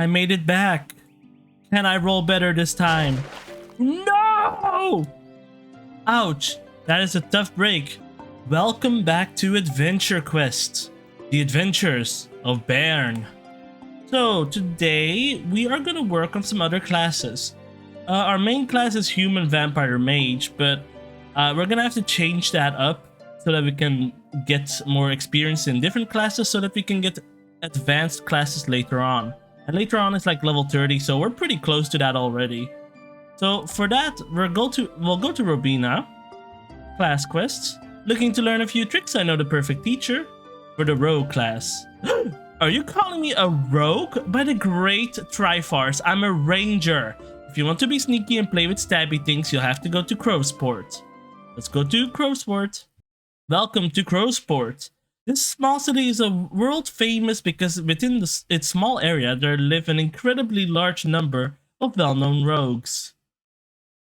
I made it back. Can I roll better this time? No! Ouch, that is a tough break. Welcome back to Adventurequest, the adventures of Bairn. So today we are gonna work on some other classes. Our main class is Human Vampire Mage, but we're gonna have to change that up so that we can get more experience in different classes so that we can get advanced classes later on. And later on is like level 30, so we're pretty close to that already. So for that, we'll go to Robina, class quests. Looking to learn a few tricks? I know the perfect teacher for the rogue class. Are you calling me a rogue? By the great Trifarce, I'm a ranger. If you want to be sneaky and play with stabby things, you'll have to go to Crowsport. Let's go to Crowsport. Welcome to Crowsport. This small city is a world famous because within its small area there live an incredibly large number of well-known rogues.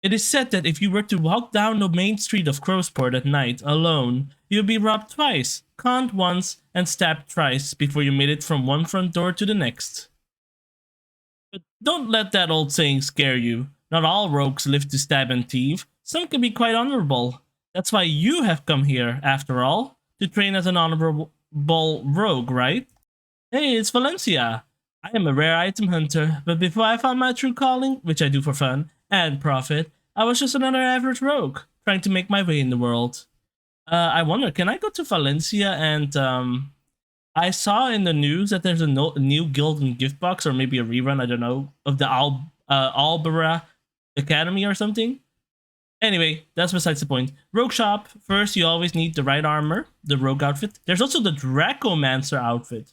It is said that if you were to walk down the main street of Crowsport at night alone, you'd be robbed twice, conned once, and stabbed thrice before you made it from one front door to the next. But don't let that old saying scare you. Not all rogues live to stab and thieve. Some can be quite honorable. That's why you have come here, after all, to train as an honorable rogue, right? Hey, it's Valencia. I am a rare item hunter, but before I found my true calling, which I do for fun and profit, I was just another average rogue, trying to make my way in the world. I wonder, can I go to Valencia and, I saw in the news that there's a new guild and gift box, or maybe a rerun, I don't know, of the Albera Academy or something. Anyway, that's besides the point. Rogue shop. First, you always need the right armor, the rogue outfit. There's also the Dracomancer outfit.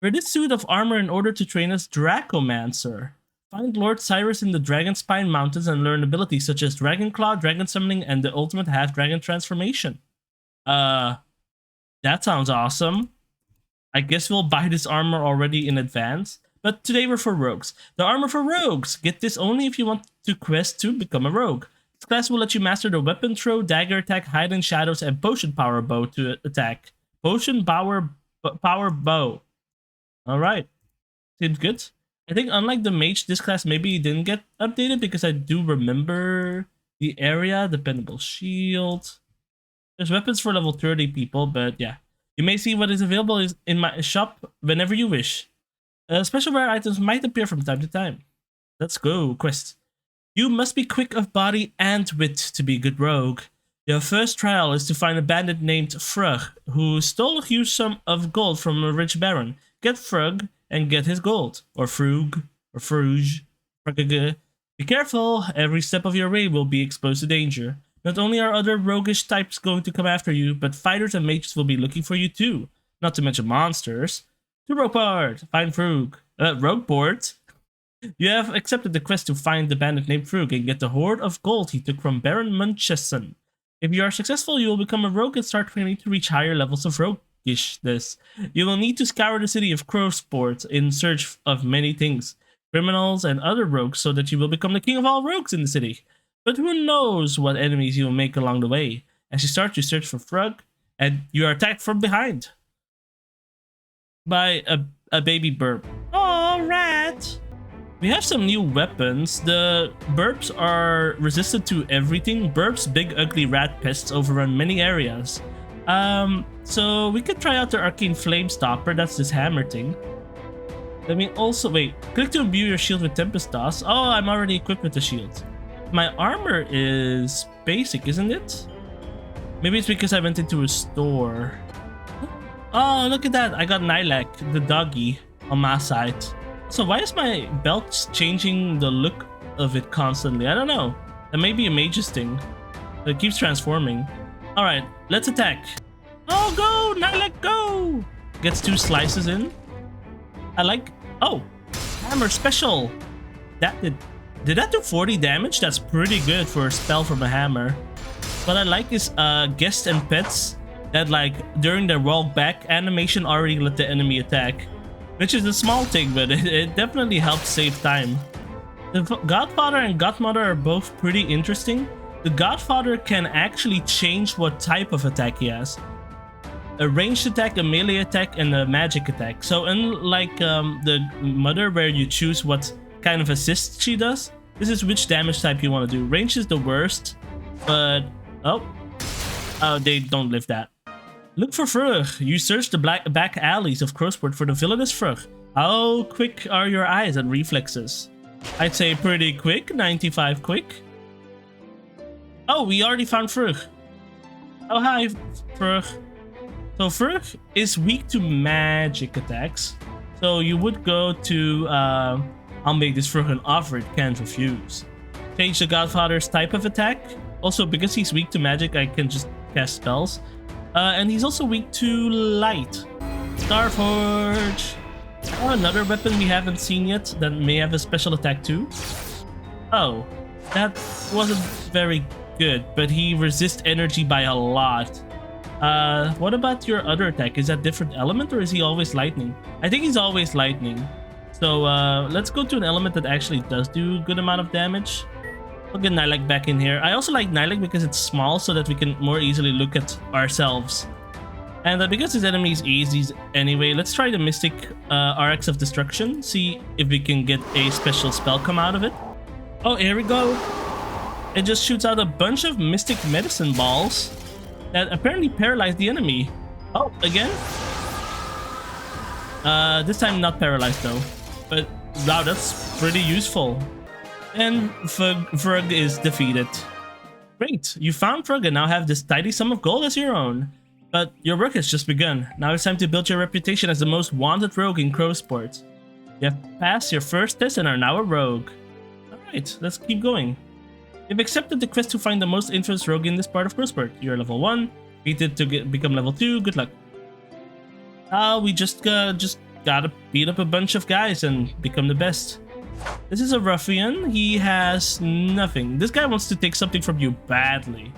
Wear this suit of armor in order to train as Dracomancer. Find Lord Cyrus in the Dragonspine Mountains and learn abilities such as Dragon Claw, Dragon Summoning, and the Ultimate Half-Dragon Transformation. That sounds awesome. I guess we'll buy this armor already in advance. But today we're for rogues. The armor for rogues! Get this only if you want to quest to become a rogue. This class will let you master the weapon throw, dagger attack, hide in shadows, and potion power bow to attack. Potion power bow. Alright. Seems good. I think unlike the mage, this class maybe didn't get updated because I do remember the area. Dependable shield. There's weapons for level 30 people, but yeah. You may see what is available in my shop whenever you wish. Special rare items might appear from time to time. Let's go, quest. You must be quick of body and wit to be a good rogue. Your first trial is to find a bandit named Frug, who stole a huge sum of gold from a rich baron. Get Frug and get his gold. Or Frug. Or Fruge. Be careful, every step of your way will be exposed to danger. Not only are other roguish types going to come after you, but fighters and mages will be looking for you too. Not to mention monsters. To Rogueport, find Frug. Rogueport? You have accepted the quest to find the bandit named Frug and get the hoard of gold he took from Baron Munchausen. If you are successful, you will become a rogue and start training to reach higher levels of roguishness. You will need to scour the city of Crowsport in search of many things, criminals and other rogues, so that you will become the king of all rogues in the city. But who knows what enemies you will make along the way. As you start to search for Frug, and you are attacked from behind by a baby burp. Oh, rat! We have some new weapons. The burps are resistant to everything. Burps, big ugly rat pests overrun many areas. So we could try out the Arcane Flame Stopper. That's this hammer thing. Let me also, wait. Click to imbue your shield with Tempest Toss. Oh, I'm already equipped with the shield. My armor is basic, isn't it? Maybe it's because I went into a store. Oh, look at that. I got Nilak, the doggy, on my side. So why is my belt changing the look of it constantly? I don't know. That may be a mage's thing. It keeps transforming. Alright, let's attack. Oh, go! Nilak, go! Gets 2 slices in. I like... Oh! Hammer special! That did that do 40 damage? That's pretty good for a spell from a hammer. What I like is guests and pets that, like, during their walk back animation already let the enemy attack. Which is a small thing, but it definitely helps save time. The Godfather and Godmother are both pretty interesting. The Godfather can actually change what type of attack he has. a ranged attack, a melee attack, and a magic attack. So unlike the mother where you choose what kind of assist she does, this is which damage type you want to do. Range is the worst, but oh, they don't live that. Look for Frug. You search the back alleys of Crowsport for the villainous Frug. How quick are your eyes and reflexes? I'd say pretty quick, 95 quick. Oh, we already found Frug. Oh, hi, Frug. So Frug is weak to magic attacks. So you would go to, I'll make this Frug an offer it can't refuse. Change the Godfather's type of attack. Also, because he's weak to magic, I can just cast spells. And he's also weak to light. Starforge. Oh, another weapon we haven't seen yet that may have a special attack too. Oh, that wasn't very good, but he resists energy by a lot. What about your other attack? Is that different element or is he always lightning? I think he's always lightning. So let's go to an element that actually does do a good amount of damage. I'll get Nylek back in here. I also like Nylek because it's small so that we can more easily look at ourselves. And because his enemy is easy anyway, let's try the Mystic RX of Destruction. See if we can get a special spell come out of it. Oh, here we go. It just shoots out a bunch of Mystic Medicine Balls that apparently paralyze the enemy. Oh, again? This time not paralyzed though. But wow, that's pretty useful. And Frug is defeated. Great, you found Frug and now have this tidy sum of gold as your own. But your work has just begun. Now it's time to build your reputation as the most wanted rogue in Crowsport. You have passed your first test and are now a rogue. Alright, let's keep going. You've accepted the quest to find the most infamous rogue in this part of Crowsport. You're level 1, beat to become level 2, good luck. We just gotta beat up a bunch of guys and become the best. This is a ruffian, he has nothing. This guy wants to take something from you badly.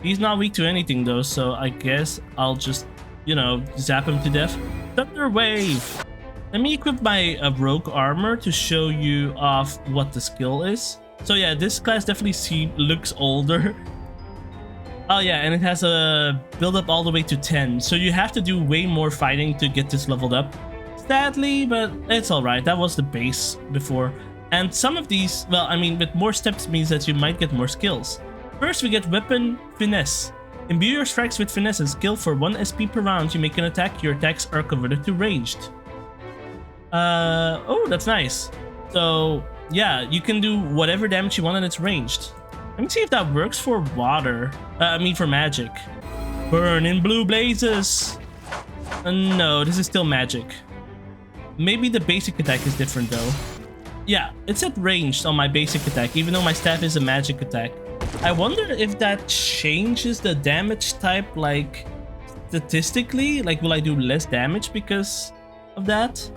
He's not weak to anything though, so I guess I'll just, you know, zap him to death. Thunder Wave! Let me equip my rogue armor to show you off what the skill is. So yeah, this class definitely looks older. Oh yeah, and it has a build up all the way to 10, so you have to do way more fighting to get this leveled up. Sadly, but it's alright, that was the base before. And some of these, well, I mean, with more steps means that you might get more skills. First, we get Weapon Finesse. Imbue your strikes with Finesse and skill for 1 SP per round you make an attack, your attacks are converted to ranged. Oh, that's nice. So, yeah, you can do whatever damage you want and it's ranged. Let me see if that works for water. For magic. Burn in blue blazes! No, this is still magic. Maybe the basic attack is different though. Yeah, it's at ranged on my basic attack, even though my staff is a magic attack. I wonder if that changes the damage type, like, statistically? Like, will I do less damage because of that?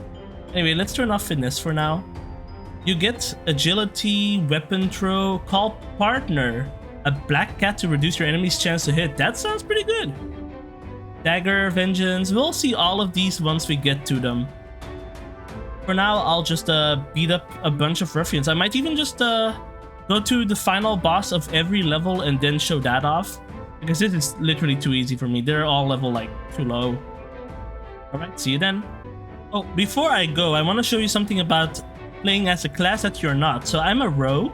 Anyway, let's turn off Finesse for now. You get Agility, Weapon Throw, Call Partner, a Black Cat to reduce your enemy's chance to hit. That sounds pretty good. Dagger, Vengeance, we'll see all of these once we get to them. For now, I'll just beat up a bunch of ruffians. I might even just go to the final boss of every level and then show that off. Because this is literally too easy for me. They're all level, like, too low. Alright, see you then. Oh, before I go, I want to show you something about playing as a class that you're not. So I'm a rogue,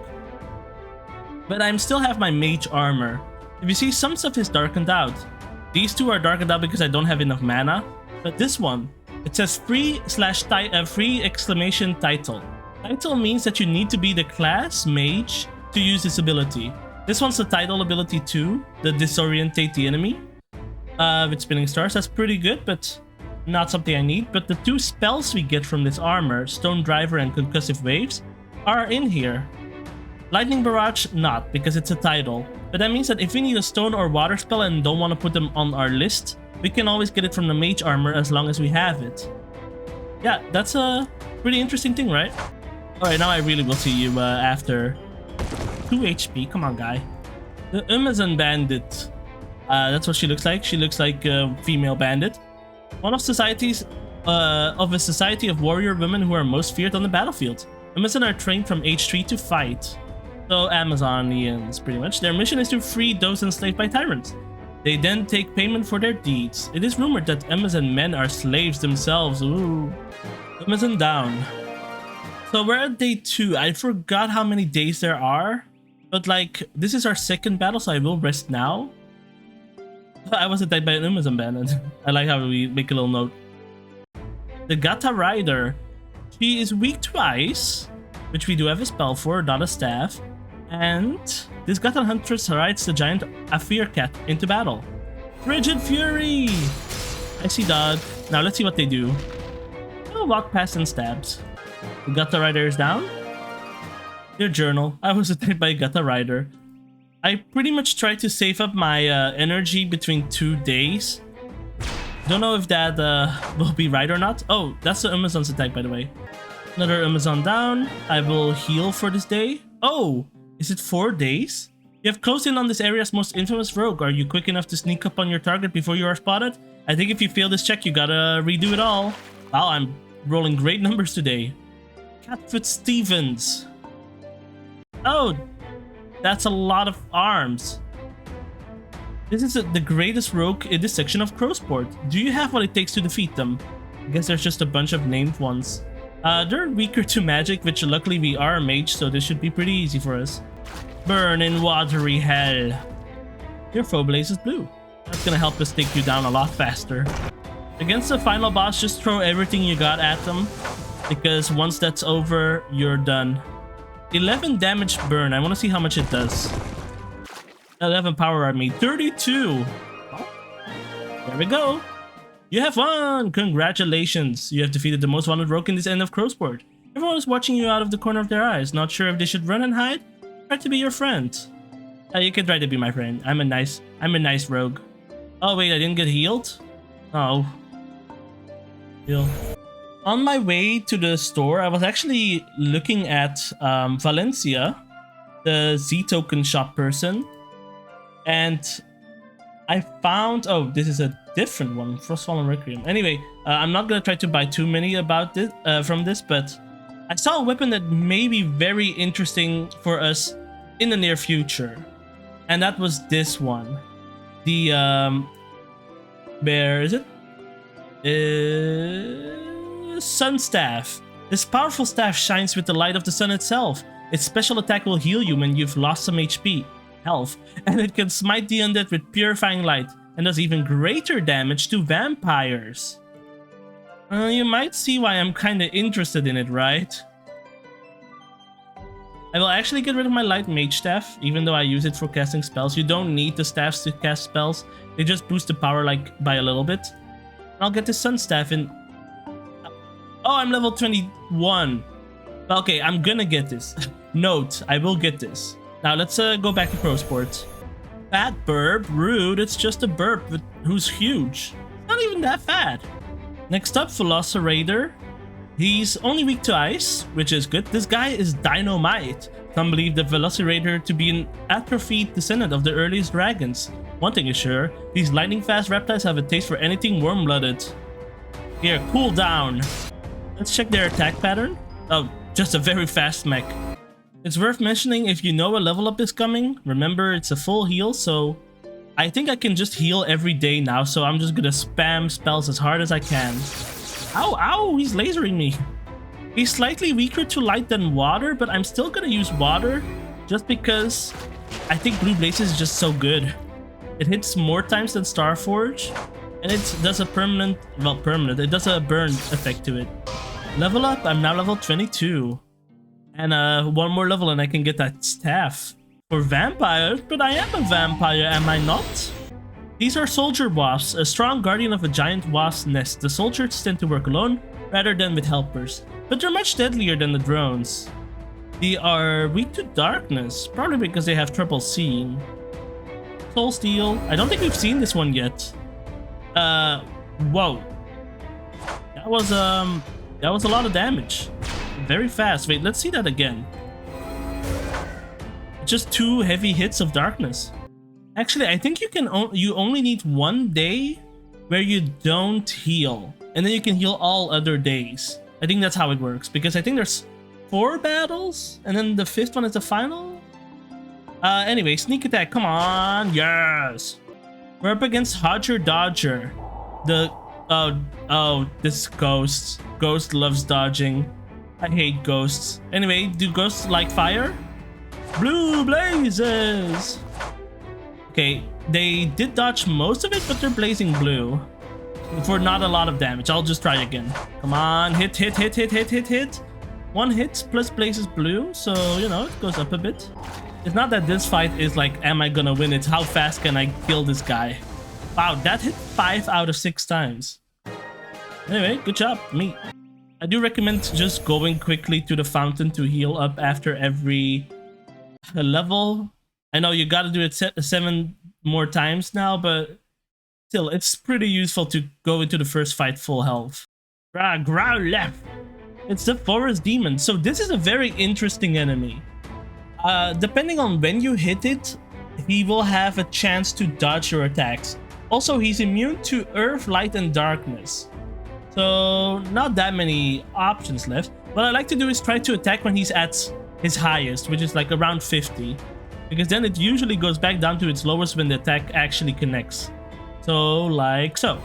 but I still have my mage armor. If you see, some stuff is darkened out. These two are darkened out because I don't have enough mana. But this one, it says free exclamation title. Title means that you need to be the class mage to use this ability. This one's the title ability too, the disorientate the enemy. With spinning stars, that's pretty good, but not something I need. But the two spells we get from this armor, Stone Driver and Concussive Waves, are in here. Lightning Barrage, not, because it's a title. But that means that if we need a stone or water spell and don't want to put them on our list, we can always get it from the mage armor as long as we have it. Yeah, that's a pretty interesting thing, right? Alright, now I really will see you after 2 HP. Come on, guy. The Amazon Bandit. That's what she looks like. She looks like a female bandit. One of a society of warrior women who are most feared on the battlefield. Amazon are trained from age 3 to fight. So Amazonians, pretty much. Their mission is to free those enslaved by tyrants. They then take payment for their deeds. It is rumored that Amazon men are slaves themselves. Ooh. Amazon down. So we're at day 2. I forgot how many days there are. But like, this is our second battle, so I will rest now. I was attacked by an Amazon bandit. I like how we make a little note. The Gata Rider. She is weak to ice, which we do have a spell for, not a staff. And this Gata Huntress rides the giant Afir Cat into battle. Frigid Fury! I see dog. Now let's see what they do. I'll walk past and stabs. The Gata Rider is down. Your journal. I was attacked by a Gata Rider. I pretty much tried to save up my energy between 2 days. Don't know if that will be right or not. Oh, that's the Amazon's attack, by the way. Another Amazon down. I will heal for this day. Oh, is it 4 days? You have closed in on this area's most infamous rogue. Are you quick enough to sneak up on your target before you are spotted? I think if you fail this check, you gotta redo it all. Wow, I'm rolling great numbers today. Catfoot Stevens. Oh, that's a lot of arms. This is the greatest rogue in this section of Crowsport. Do you have what it takes to defeat them? I guess there's just a bunch of named ones. They're weaker to magic, which luckily we are a mage, so this should be pretty easy for us. Burn in watery hell. Your foe blaze is blue. That's gonna help us take you down a lot faster. Against the final boss, just throw everything you got at them, because once that's over, you're done. 11 damage burn. I want to see how much it does. 11 power army. 32. There we go. You have won. Congratulations. You have defeated the most wanted rogue in this end of Crowsport. Everyone is watching you out of the corner of their eyes. Not sure if they should run and hide. Try to be your friend. You can try to be my friend. I'm a nice rogue. Oh wait, I didn't get healed? Oh. Heal. On my way to the store, I was actually looking at Valencia, the Z-token shop person, and I found... Oh, this is a different one, Frostfallen Requiem. Anyway, I'm not gonna try to buy too many about this from this, but I saw a weapon that may be very interesting for us in the near future, and that was this one. The where is it? Sun Staff. This powerful staff shines with the light of the sun itself. Its special attack will heal you when you've lost some HP, health, and it can smite the undead with purifying light, and does even greater damage to vampires. You might see why I'm kinda interested in it, right? I will actually get rid of my light mage staff, even though I use it for casting spells. You don't need the staffs to cast spells. They just boost the power like by a little bit. I'll get the sun staff in. Oh, I'm level 21. Okay, I'm gonna get this. Note, I will get this. Now let's go back to Crowsport. Fat burp, rude. It's just a burp but who's huge. Not even that fat. Next up, Velociraptor. He's only weak to ice, which is good. This guy is dynamite. Some believe the Velociraptor to be an atrophied descendant of the earliest dragons. One thing is sure, these lightning-fast reptiles have a taste for anything warm-blooded. Here, cool down. Let's check their attack pattern. Oh, just a very fast mech. It's worth mentioning if you know a level up is coming. Remember, it's a full heal, so I think I can just heal every day now, so I'm just gonna spam spells as hard as I can. Ow, ow, he's lasering me. He's slightly weaker to light than water, but I'm still gonna use water just because I think Blue Blaze is just so good. It hits more times than Starforge, and it does a permanent, it does a burn effect to it. Level up, I'm now level 22. And one more level and I can get that staff. For vampires, but I am a vampire, am I not? These are soldier wasps, a strong guardian of a giant wasp nest. The soldiers tend to work alone rather than with helpers, but they're much deadlier than the drones. They are weak to darkness, probably because they have trouble seeing. Soul Steel, I don't think we've seen this one yet. Whoa. That was a lot of damage. Very fast. Wait, let's see that again. Just 2 heavy hits of darkness. Actually, I think you only need 1 day where you don't heal, and then you can heal all other days. I think that's how it works, because I think there's 4 battles, and then the 5th one is the final. Anyway, sneak attack. Come on, yes. We're up against Hodger Dodger. This Ghost. Ghost loves dodging. I hate ghosts. Anyway, do ghosts like fire? Blue blazes! Okay, they did dodge most of it, but they're blazing blue. For not a lot of damage. I'll just try again. Come on, hit. One hit plus blazes blue, so, you know, it goes up a bit. It's not that this fight is like, am I gonna win? It's how fast can I kill this guy? Wow, that hit 5 out of 6 times. Anyway, good job, me. I do recommend just going quickly to the fountain to heal up after every level. I know you gotta do it 7 more times now, but still, it's pretty useful to go into the first fight full health. Growl left. It's the forest demon. So this is a very interesting enemy. Depending on when you hit it, he will have a chance to dodge your attacks. Also, he's immune to earth, light, and darkness. So not that many options left. What I like to do is try to attack when he's at his highest, which is like around 50. Because then it usually goes back down to its lowest when the attack actually connects. So, like so.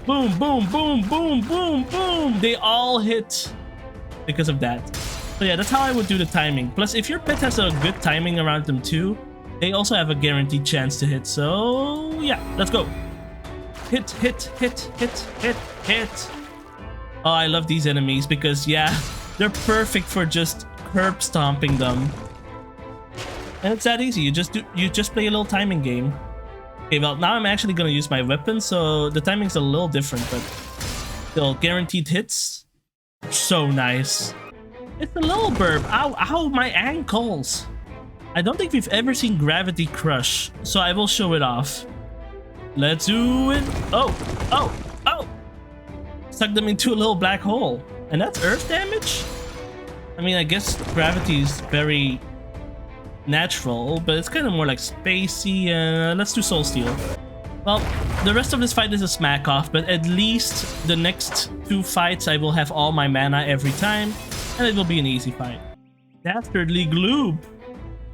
Boom, boom, boom, boom, boom, boom. They all hit because of that. So yeah, that's how I would do the timing. Plus, if your pet has a good timing around them too, they also have a guaranteed chance to hit. So yeah, let's go. Hit. Oh, I love these enemies because yeah, they're perfect for just curb stomping them. And it's that easy. You just play a little timing game. Okay, well, now I'm actually gonna use my weapon, so the timing's a little different, but still, guaranteed hits. So nice. It's a little burp. Ow, my ankles. I don't think we've ever seen Gravity Crush, so I will show it off. Let's do it. Oh. Stuck them into a little black hole. And that's earth damage? I mean, I guess gravity is very natural, but it's kind of more like spacey. Let's do Soul Steal. Well, the rest of this fight is a smack off, but at least the next 2 fights I will have all my mana every time, and it will be an easy fight. Dastardly Gloob.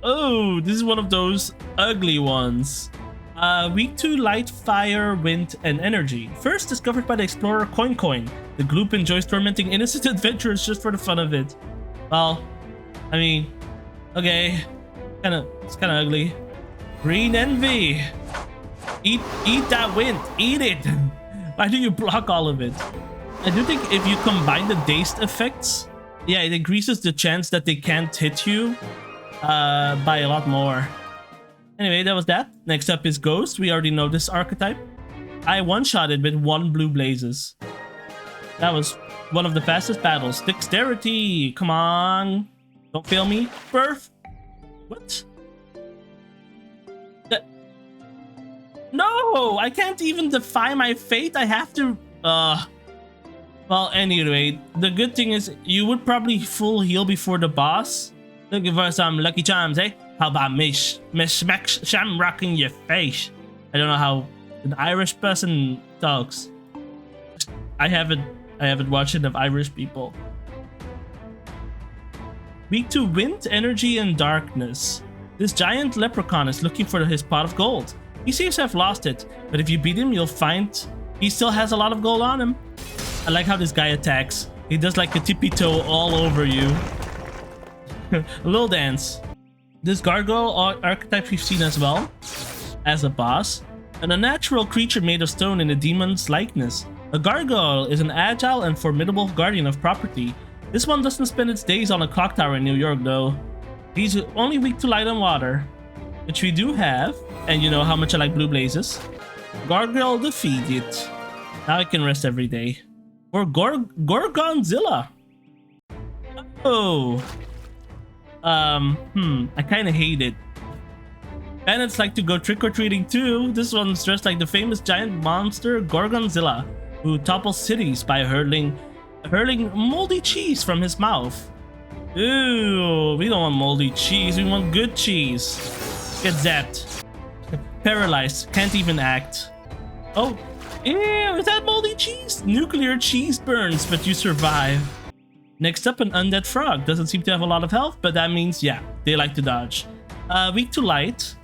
Oh, this is one of those ugly ones. Weak to light, fire, wind, and energy. First discovered by the explorer Coin. The Gloop enjoys tormenting innocent adventurers just for the fun of it. Well, I mean, okay. It's kind of ugly. Green Envy. Eat that wind. Eat it. Why do you block all of it? I do think if you combine the dazed effects, yeah, it increases the chance that they can't hit you by a lot more. Anyway, that was that. Next up is Ghost. We already know this archetype. I one-shotted with 1 blue blazes. That was one of the fastest battles. Dexterity. Come on. Don't fail me. Birth. What? No! I can't even defy my fate. I have to... Well, anyway, the good thing is you would probably full heal before the boss. Looking for some lucky charms, eh? How about Miss Shamrock in your face? I don't know how an Irish person talks. I haven't watched enough Irish people. Weak to wind, energy, and darkness. This giant leprechaun is looking for his pot of gold. He seems to have lost it, but if you beat him, you'll find he still has a lot of gold on him. I like how this guy attacks. He does like a tippy toe all over you. A little dance. This gargoyle archetype we've seen as well as a boss, and a natural creature made of stone in a demon's likeness. A gargoyle is an agile and formidable guardian of property. This one doesn't spend its days on a clock tower in New York though. He's only weak to light and water, which we do have, and you know how much I like blue blazes. Gargoyle defeated. Now I can rest every day. Or Gorgonzilla. Oh. I kind of hate it. Bandits like to go trick-or-treating too. This one's dressed like the famous giant monster Gorgonzilla, who topples cities by hurling moldy cheese from his mouth. Ooh, we don't want moldy cheese, we want good cheese. Get zapped. Paralyzed, can't even act. Oh, ew, is that moldy cheese? Nuclear cheese burns, but you survive. Next up, an undead frog. Doesn't seem to have a lot of health, but that means, yeah, they like to dodge. Weak to light.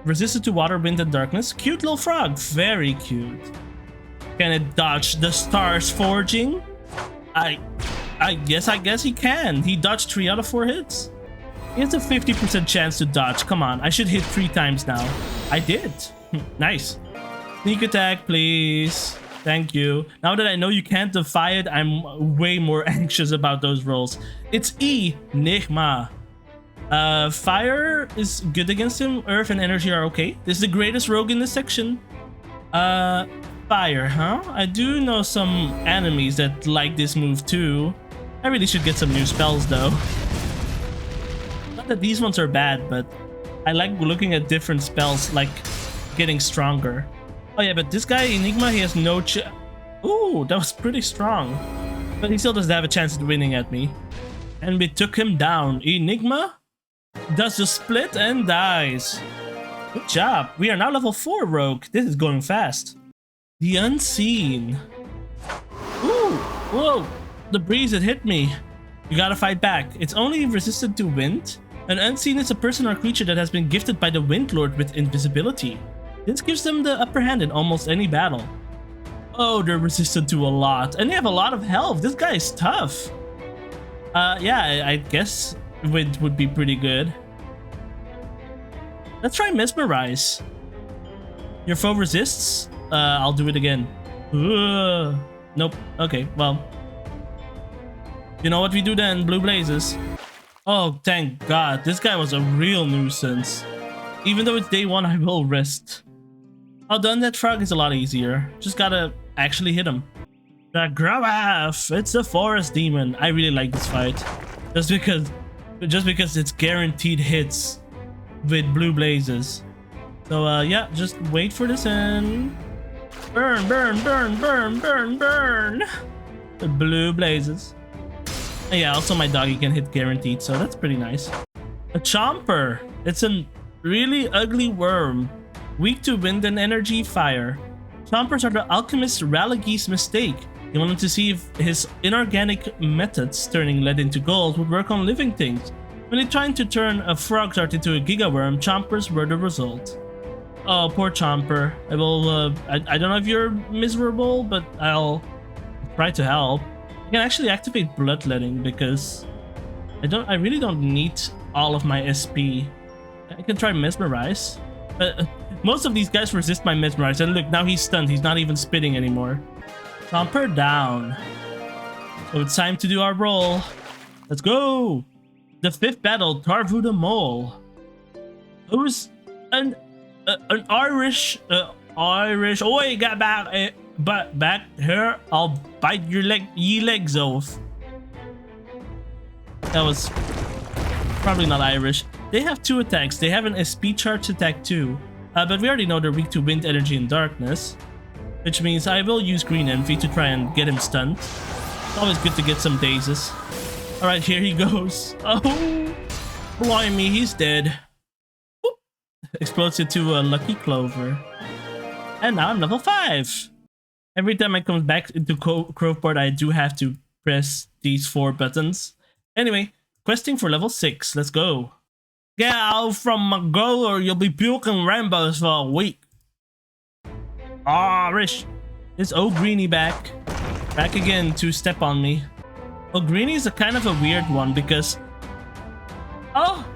Resistant to water, wind, and darkness. Cute little frog. Very cute. Can it dodge the stars forging? I guess he can. He dodged 3 out of 4 hits. He has a 50% chance to dodge. Come on, I should hit 3 times now. I did. Nice. Sneak attack, please. Thank you. Now that I know you can't defy it, I'm way more anxious about those rolls. It's Enigma. Fire is good against him. Earth and energy are okay. This is the greatest rogue in this section. Fire, huh? I do know some enemies that like this move too. I really should get some new spells though. Not that these ones are bad, but I like looking at different spells, like getting stronger. Oh yeah, but this guy, Enigma, he has no Ooh, that was pretty strong. But he still doesn't have a chance at winning at me. And we took him down. Enigma does the split and dies. Good job. We are now level 4 rogue. This is going fast. The Unseen. Ooh, whoa. The breeze had hit me. You gotta fight back. It's only resistant to wind. An Unseen is a person or creature that has been gifted by the Wind Lord with invisibility. This gives them the upper hand in almost any battle. Oh, they're resistant to a lot. And they have a lot of health. This guy is tough. Yeah, I guess wind would be pretty good. Let's try Mesmerize. Your foe resists? I'll do it again. Nope. Okay, well. You know what we do then, Blue Blazes. Oh, thank God. This guy was a real nuisance. Even though it's day 1, I will rest. Oh, the Undead Frog is a lot easier. Just gotta actually hit him. The Growaf! It's the Forest Demon. I really like this fight. Just because it's guaranteed hits with Blue Blazes. So yeah, just wait for this and burn, burn, burn, burn, burn, burn. The Blue Blazes. And yeah, also my doggy can hit guaranteed, so that's pretty nice. A Chomper. It's a really ugly worm. Weak to wind and energy, fire. Chompers are the alchemist Ralagi's mistake. He wanted to see if his inorganic methods, turning lead into gold, would work on living things. When he tried to turn a frog dart into a gigaworm, chompers were the result. Oh, poor Chomper. I will, I don't know if you're miserable, but I'll try to help. I can actually activate bloodletting because I really don't need all of my SP. I can try Mesmerize. Most of these guys resist my Mesmerize, and look, now he's stunned. He's not even spitting anymore. Chomper down. So it's time to do our roll. Let's go! The 5th battle, Tarvu the Mole. Who's an Irish... Oi, get back! Back here, I'll bite your legs off. That was probably not Irish. They have 2 attacks. They have an SP charge attack too. But we already know they're weak to wind, energy, and darkness. Which means I will use Green Envy to try and get him stunned. It's always good to get some dazes. Alright, here he goes. Oh, blimey, he's dead. Whoop. Explodes into a Lucky Clover. And now I'm level 5. Every time I come back into Croveport, I do have to press these 4 buttons. Anyway, questing for level 6. Let's go. Get out from my goal or you'll be puking rainbows for a week. Ah, Rish. Is O'Greeny back? Back again to step on me. O'Greeny is a kind of a weird one because... Oh!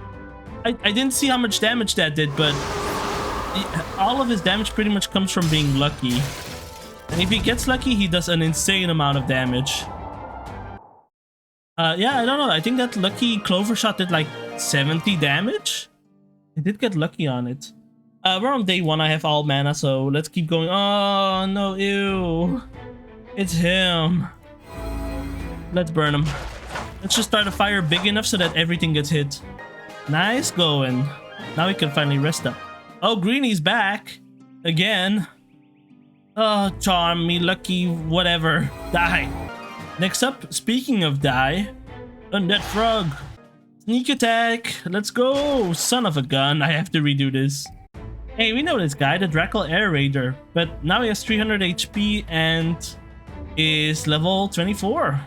I didn't see how much damage that did, but... all of his damage pretty much comes from being lucky. And if he gets lucky, he does an insane amount of damage. Yeah, I don't know. I think that lucky Clover shot did like 70 damage. I did get lucky on it. We're on day 1. I have all mana, so let's keep going. Oh, no, ew. It's him. Let's burn him. Let's just start a fire big enough so that everything gets hit. Nice going. Now we can finally rest up. Oh, Greeny's back. Again. Oh, charm me, lucky, whatever. Die. Next up, speaking of die, Undead Frog. Sneak attack. Let's go. Son of a gun. I have to redo this. Hey, we know this guy, the Drackle Air Raider. But now he has 300 HP and is level 24.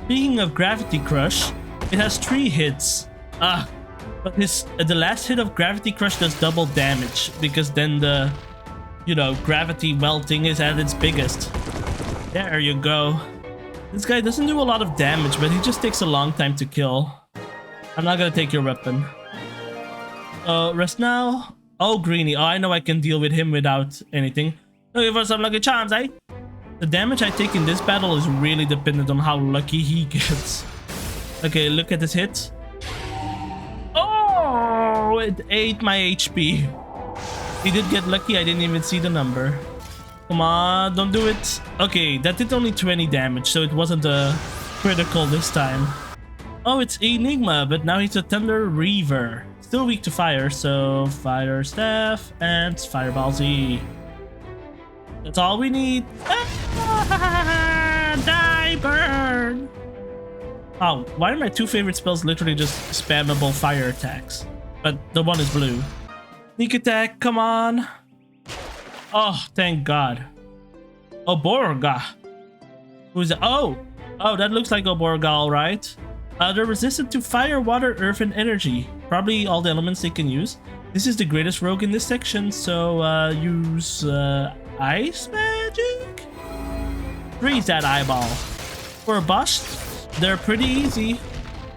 Speaking of Gravity Crush, it has 3 hits. But the last hit of Gravity Crush does double damage because then the, gravity welting is at its biggest. There you go. This guy doesn't do a lot of damage, but he just takes a long time to kill. I'm not gonna take your weapon. Rest now. Oh, Greenie. Oh, I know I can deal with him without anything. Looking for some lucky charms, eh? The damage I take in this battle is really dependent on how lucky he gets. Okay, look at this hit. Oh, it ate my HP. He did get lucky. I didn't even see the number. Come on, don't do it. Okay, that did only 20 damage, so it wasn't a critical this time. Oh, it's Enigma, but now he's a Thunder Reaver. Still weak to fire, so Fire Staff and Fireball Z. That's all we need. Die, burn! Oh, why are my two favorite spells literally just spammable fire attacks? But the one is blue. Sneak attack, come on. Oh, thank God. Oborga. Who's that? Oh, that looks like Oborga, alright. They're resistant to fire, water, earth, and energy. Probably all the elements they can use. This is the greatest rogue in this section, so use ice magic? Freeze that eyeball. For a boss, they're pretty easy.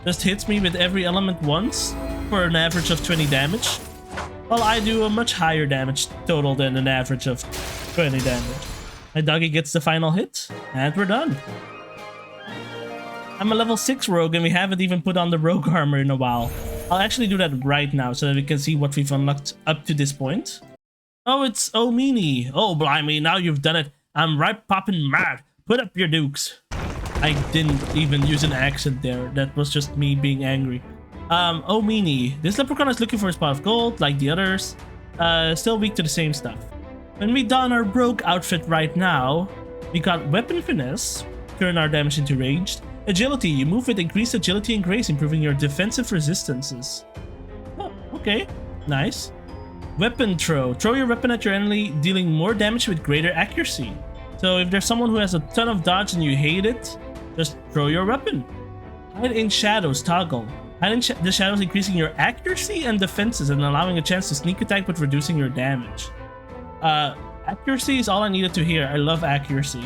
Just hits me with every element once for an average of 20 damage. Well, I do a much higher damage total than an average of 20 damage. My doggy gets the final hit, and we're done. I'm a level 6 rogue, and we haven't even put on the rogue armor in a while. I'll actually do that right now so that we can see what we've unlocked up to this point. Oh, it's Omini. Oh, blimey, now you've done it. I'm right popping mad. Put up your dukes. I didn't even use an accent there. That was just me being angry. Omini. This leprechaun is looking for a spot of gold, like the others. Still weak to the same stuff. When we don our rogue outfit right now, we got weapon finesse, turn our damage into ranged. Agility, you move with increased agility and grace, improving your defensive resistances. Oh, okay, nice. Weapon throw, throw your weapon at your enemy, dealing more damage with greater accuracy. So if there's someone who has a ton of dodge and you hate it, just throw your weapon. Hide in shadows, toggle. Hide in the shadows, increasing your accuracy and defenses and allowing a chance to sneak attack but reducing your damage. Accuracy is all I needed to hear. I love accuracy.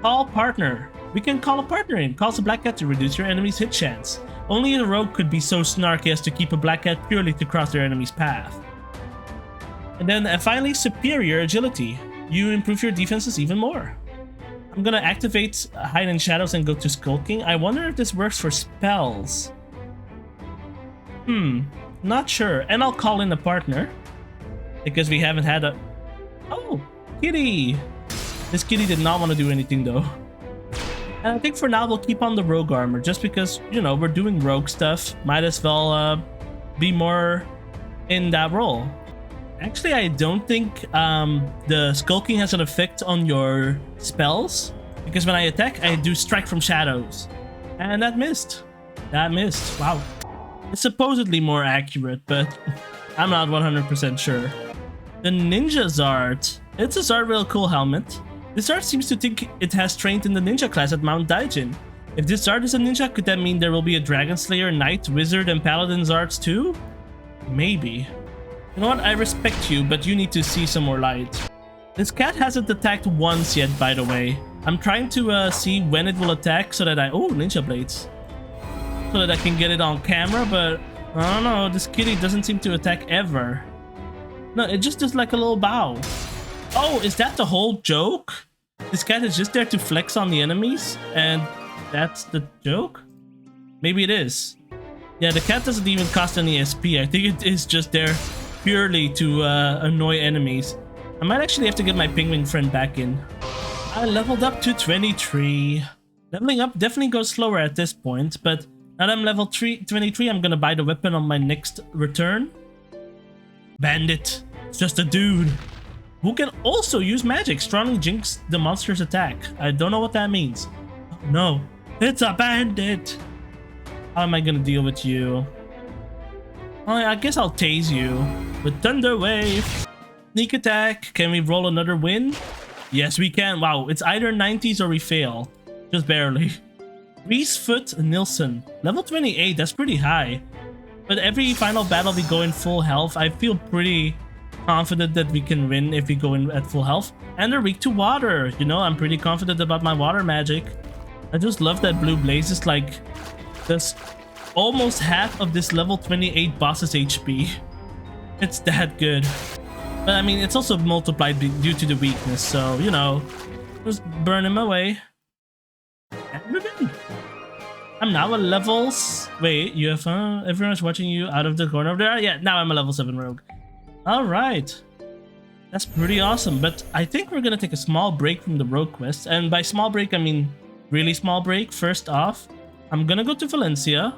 Call partner. We can call a partner in. Calls a black cat to reduce your enemy's hit chance. Only a rogue could be so snarky as to keep a black cat purely to cross their enemy's path. And then finally, superior agility. You improve your defenses even more. I'm gonna activate hide in shadows and go to skulking. I wonder if this works for spells. Not sure. And I'll call in a partner because we haven't had a... Oh, kitty. This kitty did not want to do anything though. And I think for now we'll keep on the rogue armor just because, we're doing rogue stuff. Might as well be more in that role. Actually, I don't think the skulking has an effect on your spells because when I attack, I do strike from shadows. And that missed. That missed. Wow. It's supposedly more accurate, but I'm not 100% sure. The Ninja Zard. It's a Zard real cool helmet. This Zard seems to think it has trained in the ninja class at Mount Daijin. If this Zard is a ninja, could that mean there will be a Dragon Slayer, Knight, Wizard, and Paladin Zards too? Maybe. You know what, I respect you, but you need to see some more light. This cat hasn't attacked once yet, by the way. I'm trying to see when it will attack so that oh, Ninja Blades. So that I can get it on camera, but I don't know, this kitty doesn't seem to attack ever. No, it just does like a little bow. Oh, is that the whole joke? This cat is just there to flex on the enemies, and that's the joke? Maybe it is. Yeah, the cat doesn't even cost any SP. I think it is just there purely to annoy enemies. I might actually have to get my penguin friend back in. I leveled up to 23. Leveling up definitely goes slower at this point, but now that I'm level 23, I'm gonna buy the weapon on my next return. Bandit. It's just a dude who can also use magic, strongly jinx the monster's attack. I don't know what that means. Oh, no, it's a bandit. How am I gonna deal with you? I guess I'll tase you with Thunder Wave. Sneak attack. Can we roll another win? Yes, we can. Wow, it's either 90s or we fail. Just barely. Reese Foot Nilsson. Level 28, that's pretty high. But every final battle we go in full health, I feel pretty confident that we can win if we go in at full health. And they're weak to water, you know, I'm pretty confident about my water magic. I just love that Blue Blaze is like, does almost half of this level 28 boss's HP. It's that good. But I mean, it's also multiplied due to the weakness, so, you know, just burn him away. And we're done. I'm now a levels. Wait, you have everyone's watching you out of the corner over there. Yeah, now I'm a level 7 rogue. All right, that's pretty awesome. But I think we're gonna take a small break from the rogue quest, and by small break I mean really small break. First off, I'm gonna go to Valencia,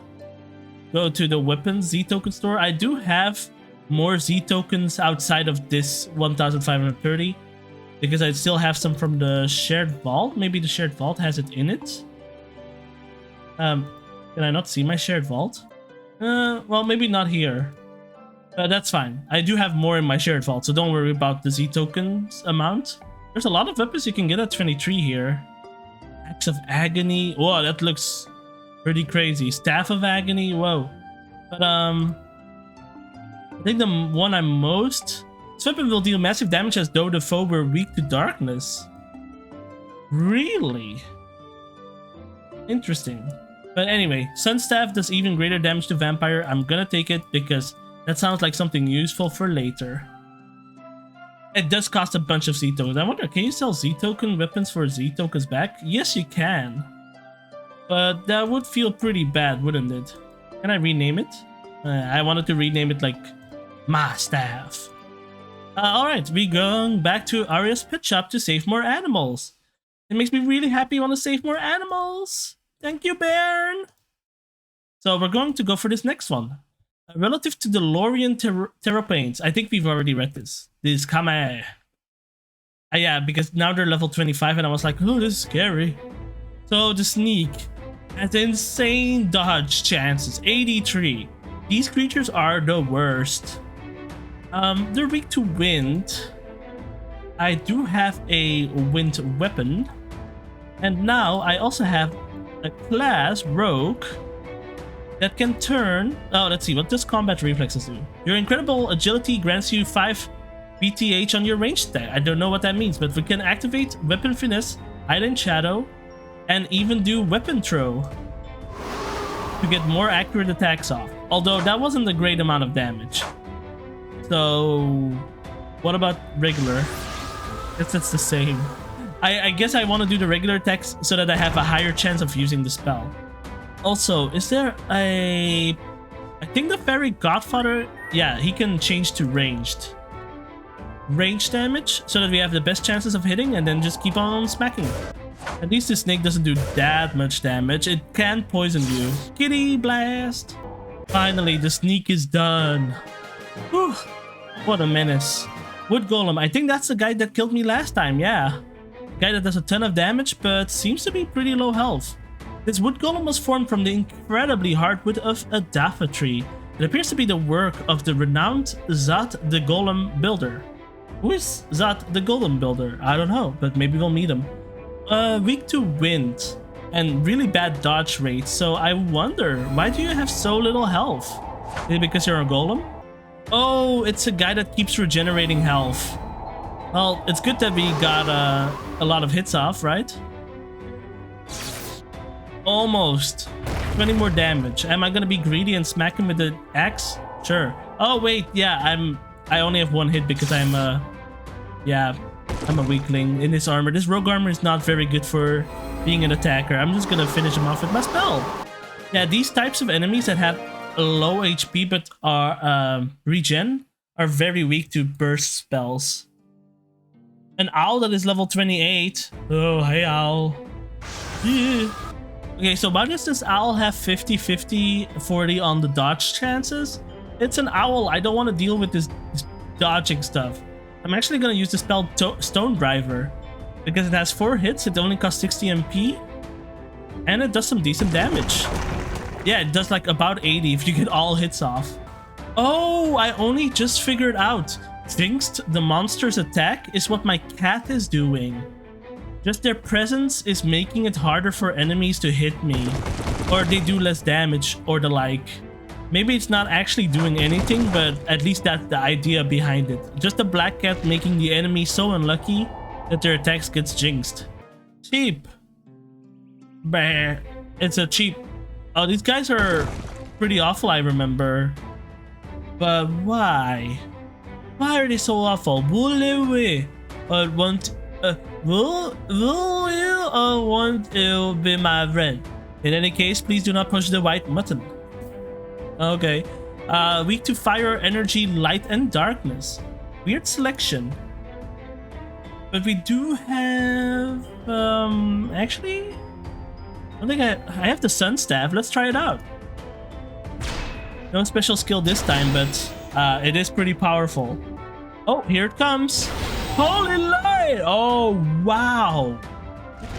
go to the weapons Z token store. I do have more Z tokens outside of this 1,530 because I still have some from the shared vault. Maybe the shared vault has it in it. Can I not see my shared vault? Well, maybe not here. That's fine. I do have more in my shared vault, so don't worry about the Z tokens amount. There's a lot of weapons you can get at 23 here. Axe of Agony. Whoa, that looks pretty crazy. Staff of Agony. Whoa. But I think the one I'm most... This weapon will deal massive damage as though the foe were weak to darkness. Really? Interesting. But anyway, Sun Staff does even greater damage to Vampire. I'm gonna take it because that sounds like something useful for later. It does cost a bunch of Z tokens. I wonder, can you sell Z token weapons for Z tokens back? Yes, you can. But that would feel pretty bad, wouldn't it? Can I rename it? I wanted to rename it like my staff. Alright, we're going back to Arya's pet shop to save more animals. It makes me really happy you want to save more animals. Thank you, Bairn. So we're going to go for this next one. Relative to the Lorien Terraplanes. I think we've already read this. This Kame. Yeah, because now they're level 25 and I was like, oh, this is scary. So the Sneak has insane dodge chances. 83. These creatures are the worst. They're weak to wind. I do have a wind weapon. And now I also have a class rogue that can turn... Oh, let's see. What does combat reflexes do? Your incredible agility grants you 5 BTH on your range stat. I don't know what that means, but we can activate weapon finesse, hide in shadow, and even do weapon throw to get more accurate attacks off. Although that wasn't a great amount of damage. So what about regular? I guess that's the same. I guess I want to do the regular attacks so that I have a higher chance of using the spell. Also, is there a... I think the Fairy Godfather... Yeah, he can change to ranged. Range damage, so that we have the best chances of hitting and then just keep on smacking. At least the snake doesn't do that much damage. It can poison you. Kitty Blast! Finally, the sneak is done. Whew. What a menace. Wood Golem. I think that's the guy that killed me last time, yeah. Guy that does a ton of damage, but seems to be pretty low health. This wood golem was formed from the incredibly hard wood of a Dafa tree. It appears to be the work of the renowned Zat the Golem Builder. Who is Zat the Golem Builder? I don't know, but maybe we'll meet him. Weak to wind and really bad dodge rates, so I wonder, why do you have so little health? Is it because you're a golem? Oh, it's a guy that keeps regenerating health. Well, it's good that we got a lot of hits off, right? Almost. 20 more damage. Am I gonna be greedy and smack him with the axe? Sure. Oh wait, yeah, I only have one hit because I'm a weakling in this armor. This rogue armor is not very good for being an attacker. I'm just gonna finish him off with my spell. Yeah, these types of enemies that have low HP but are regen are very weak to burst spells. An owl that is level 28. Oh, hey owl. Yeah. Okay, so why does this owl have 50, 50, 40 on the dodge chances? It's an owl. I don't want to deal with this dodging stuff. I'm actually going to use the spell Stone Driver because it has 4 hits. It only costs 60 MP and it does some decent damage. Yeah, it does like about 80 if you get all hits off. Oh, I only just figured out. Jinxed, the monster's attack, is what my cat is doing. Just their presence is making it harder for enemies to hit me, or they do less damage, or the like. Maybe it's not actually doing anything, but at least that's the idea behind it. Just a black cat making the enemy so unlucky that their attacks gets jinxed. Cheap. Bah. It's a cheap. Oh, these guys are pretty awful, I remember. But why? Why are they so awful? Will you want to be my friend? In any case, please do not push the white button. Okay. Weak to fire, energy, light, and darkness. Weird selection. But we do have actually I don't think I have the sun staff. Let's try it out. No special skill this time, but it is pretty powerful. Oh, here it comes. Holy light! Oh, wow.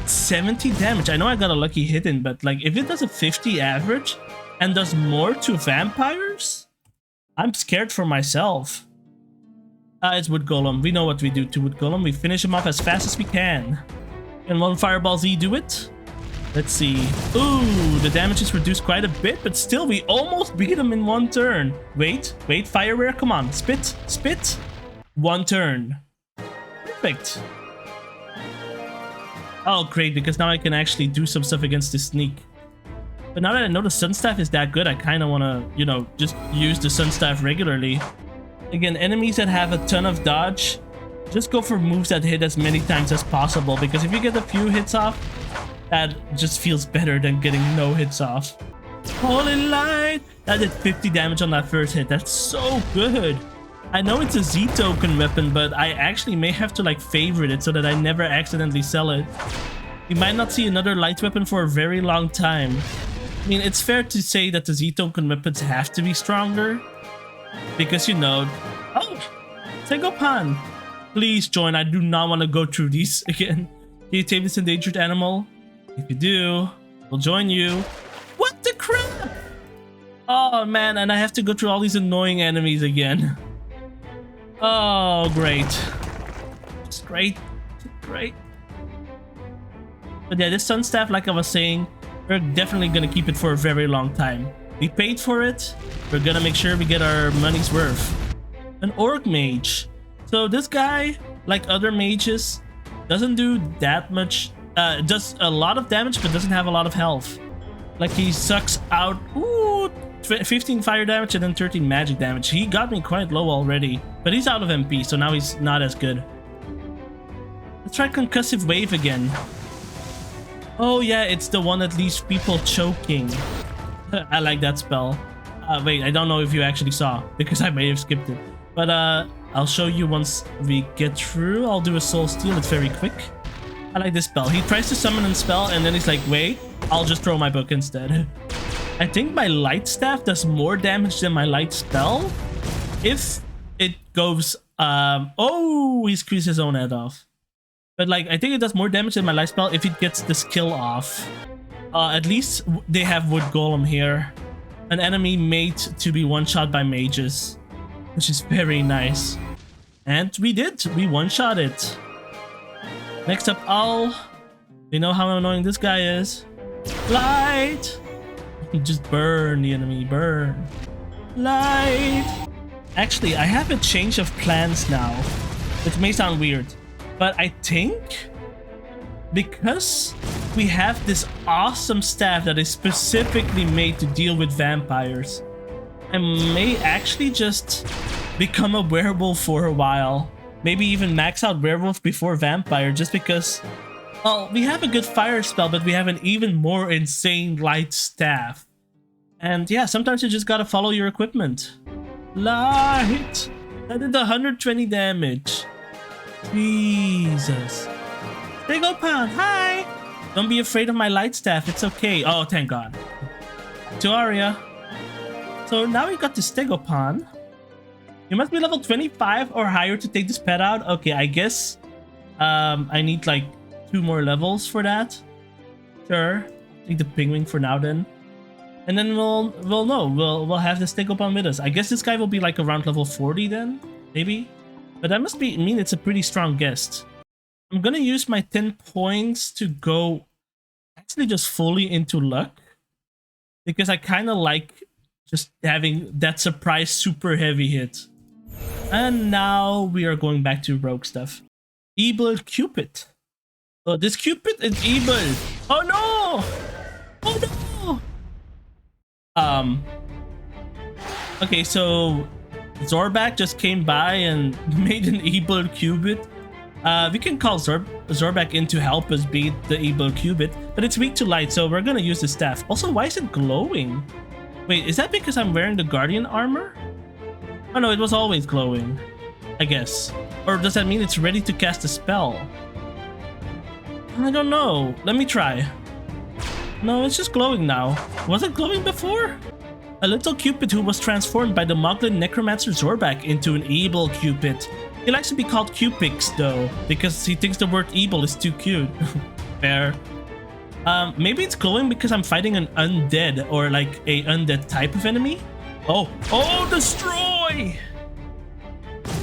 70 damage. I know I got a lucky hit in, but like if it does a 50 average and does more to vampires, I'm scared for myself. It's Wood Golem. We know what we do to Wood Golem. We finish him off as fast as we can. Can one Fireball Z do it? Let's see. Ooh, the damage is reduced quite a bit, but still we almost beat him in one turn. Wait, Fire Rare, come on. Spit. One turn. Perfect. Oh, great, because now I can actually do some stuff against this sneak. But now that I know the Sun Staff is that good, I kind of want to, you know, just use the Sun Staff regularly. Again, enemies that have a ton of dodge, just go for moves that hit as many times as possible, because if you get a few hits off, that just feels better than getting no hits off. Holy light! That did 50 damage on that first hit. That's so good. I know it's a Z token weapon, but I actually may have to like favorite it so that I never accidentally sell it. We might not see another light weapon for a very long time. I mean, it's fair to say that the Z token weapons have to be stronger. Because, you know... Oh! Segopan! Please join. I do not want to go through these again. Can you tame this endangered animal? If you do, we'll join you. What the crap? Oh man, and I have to go through all these annoying enemies again. Oh, great. Just great. Great. But yeah, this Sun Staff, like I was saying, we're definitely gonna keep it for a very long time. We paid for it. We're gonna make sure we get our money's worth. An Orc Mage. So this guy, like other mages, doesn't do that much. Does a lot of damage, but doesn't have a lot of health. Like he sucks out 15 fire damage and then 13 magic damage. He got me quite low already, but he's out of MP, so now he's not as good. Let's try Concussive Wave again. Oh yeah, it's the one that leaves people choking. I like that spell. Wait, I don't know if you actually saw, because I may have skipped it. But I'll show you once we get through. I'll do a Soul Steal, it's very quick. I like this spell. He tries to summon a spell and then he's like, wait, I'll just throw my book instead. I think my light staff does more damage than my light spell. If it goes, oh, he squeezed his own head off. But like, I think it does more damage than my light spell if it gets the skill off. At least they have Wood Golem here. An enemy made to be one-shot by mages, which is very nice. And we did. We one-shot it. Next up, you know how annoying this guy is. Light! Just burn the enemy, burn. Light! Actually, I have a change of plans now. It may sound weird, but I think because we have this awesome staff that is specifically made to deal with vampires, I may actually just become a werewolf for a while. Maybe even max out werewolf before vampire, just because, well, we have a good fire spell, but we have an even more insane light staff. And yeah, sometimes you just gotta follow your equipment. Light! That did 120 damage. Jesus. Stegopan, hi! Don't be afraid of my light staff, it's okay. Oh, thank God. To Aria. So now we got the Stegopan. You must be level 25 or higher to take this pet out. Okay, I guess I need like 2 more levels for that. Sure. Take the penguin for now then. And then we'll have the Stegopan with us. I guess this guy will be like around level 40 then, maybe. But that must mean it's a pretty strong guest. I'm gonna use my 10 points to go actually just fully into luck, because I kind of like Just having that surprise super heavy hit. And now we are going back to rogue stuff. Evil Cupid. Oh, this Cupid is evil. Oh no! Oh no! Okay, so Zorbak just came by and made an evil Cupid. We can call Zorbak in to help us beat the evil Cupid, but it's weak to light, so we're gonna use the staff. Also, why is it glowing? Wait, is that because I'm wearing the Guardian armor? Oh no, it was always glowing, I guess. Or does that mean it's ready to cast a spell? I don't know. Let me try. No, it's just glowing now. Was it glowing before? A little Cupid who was transformed by the Moglin Necromancer Zorbak into an evil Cupid. He likes to be called Cupix though, because he thinks the word evil is too cute. Fair. Maybe it's glowing because I'm fighting an undead or like a undead type of enemy. Oh, destroy!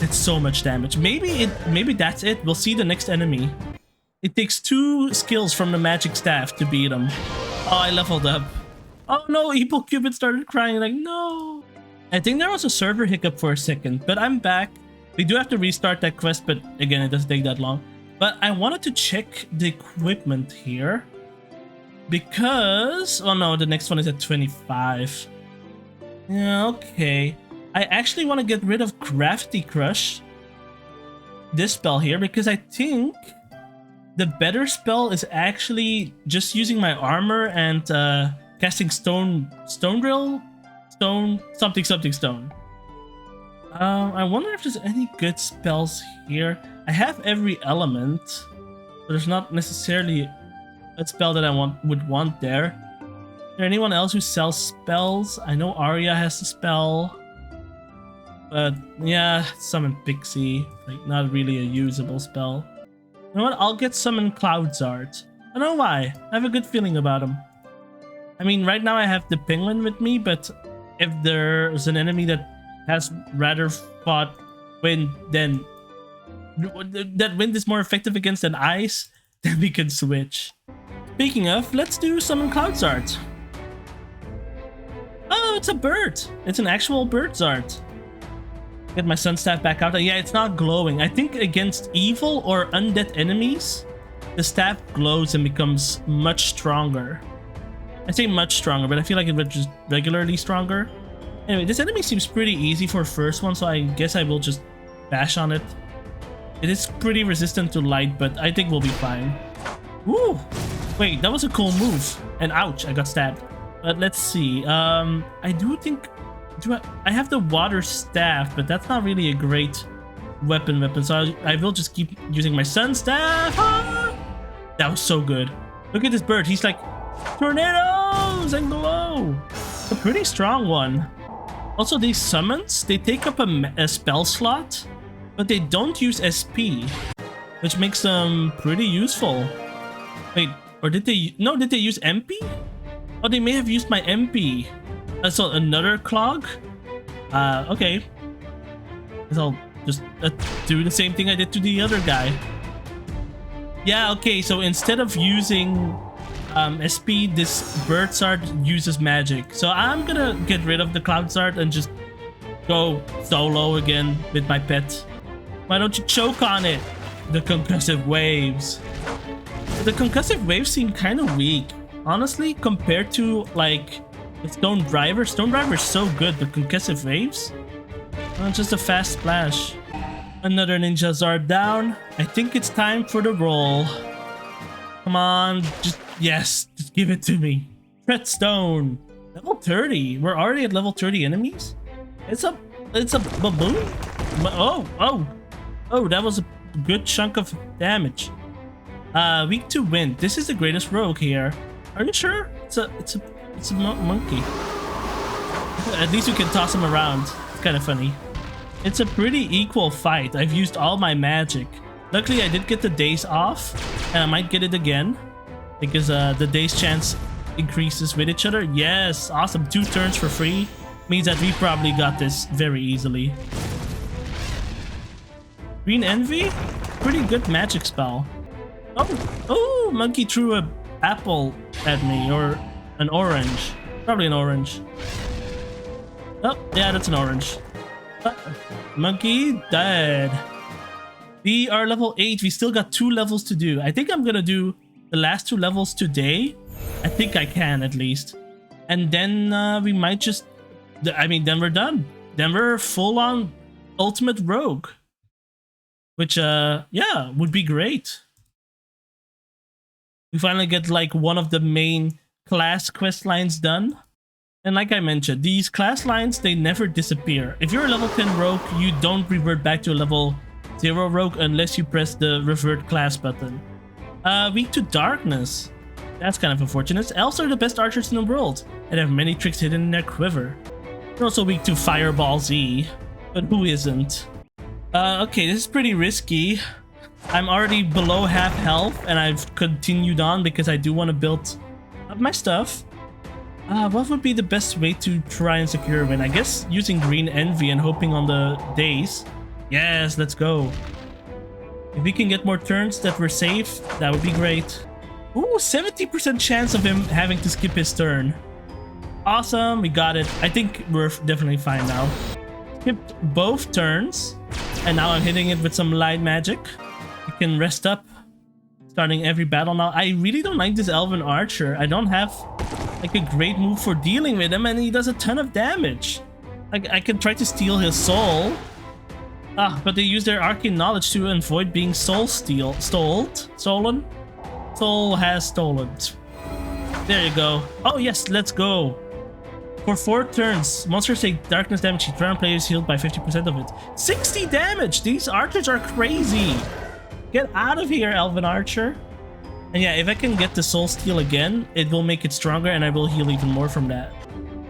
It's so much damage. Maybe that's it. We'll see the next enemy. It takes 2 skills from the magic staff to beat him. Oh, I leveled up. Oh no, evil Cupid started crying like, no. I think there was a server hiccup for a second, but I'm back. We do have to restart that quest, but again, it doesn't take that long. But I wanted to check the equipment here. Because... oh no, the next one is at 25. Yeah, okay. I actually want to get rid of Crafty Crush. This spell here, because I think the better spell is actually just using my armor and casting stone drill? Something stone. I wonder if there's any good spells here. I have every element, but there's not necessarily a spell that I would want there. Is there anyone else who sells spells? I know Arya has a spell, but yeah, summon Pixie, like not really a usable spell. You know what? I'll get summon Cloud's Art. I don't know why. I have a good feeling about him. I mean, right now I have the penguin with me, but if there's an enemy that has rather fought wind, then that wind is more effective against an ice, then we can switch. Speaking of, let's do summon Cloud's Art. Oh, it's a bird. It's an actual bird's art. Get my sun staff back out. Yeah, it's not glowing. I think against evil or undead enemies, the staff glows and becomes much stronger. I say much stronger, but I feel like it was just regularly stronger. Anyway, this enemy seems pretty easy for first one, so I guess I will just bash on it. It is pretty resistant to light, but I think we'll be fine. Woo! Wait, that was a cool move. And ouch, I got stabbed. But let's see. I do think... I have the water staff, but that's not really a great weapon, so I will just keep using my sun staff. Ah! That was so good. Look at this bird. He's like, tornadoes and glow. A pretty strong one. Also, these summons, they take up a spell slot, but they don't use SP, which makes them pretty useful. Wait, or did they... no, did they use MP? Oh, they may have used my MP. So another clog? Okay. Guess I'll just do the same thing I did to the other guy. Yeah, okay, so instead of using SP, this Bird's Art uses magic. So I'm gonna get rid of the Cloud's Art and just go solo again with my pet. Why don't you choke on it? The concussive waves. The concussive waves seem kind of weak. Honestly, compared to like Stone Driver is so good, but concussive waves? Just a fast splash. Another Ninja Zard down. I think it's time for the roll. Come on, just give it to me. Treadstone. Level 30. We're already at level 30 enemies? It's a baboon? Oh, that was a good chunk of damage. Weak to wind. This is the greatest rogue here. Are you sure? It's a monkey. At least we can toss him around. It's kind of funny. It's a pretty equal fight. I've used all my magic. Luckily, I did get the days off, and I might get it again because the days chance increases with each other. Yes, awesome. 2 turns for free means that we probably got this very easily. Green Envy? Pretty good magic spell. Oh, monkey threw an apple at me, or an orange. Probably an orange. Oh, yeah, that's an orange. Monkey dead. We are level 8. We still got 2 levels to do. I think I'm gonna do the last 2 levels today. I think I can at least. And then we might just... I mean, then we're done. Then we're full on ultimate rogue. Which, yeah, would be great. We finally get like one of the main class quest lines done. And like I mentioned, these class lines, they never disappear. If you're a level 10 rogue, you don't revert back to a level 0 rogue unless you press the revert class button. Weak to darkness. That's kind of unfortunate. Elves are the best archers in the world and have many tricks hidden in their quiver. They're also weak to Fireball Z, but who isn't? Okay, this is pretty risky. I'm already below half health and I've continued on because I do want to build up my stuff. What would be the best way to try and secure a win? I guess using Green Envy and hoping on the days. Yes, let's go. If we can get more turns that we're safe, that would be great. Ooh, 70% chance of him having to skip his turn. Awesome, we got it. I think we're definitely fine now. Skipped both turns, and now I'm hitting it with some light magic. You can rest up, starting every battle now. I really don't like this Elven Archer. I don't have like a great move for dealing with him, and he does a ton of damage. Like, I can try to steal his soul. But they use their arcane knowledge to avoid being stolen. Soul has stolen. There you go. Oh yes, let's go. For 4 turns, monsters take darkness damage. Each round player is healed by 50% of it. 60 damage! These archers are crazy! Get out of here, Elven Archer. And yeah, if I can get the soul steal again, it will make it stronger and I will heal even more from that.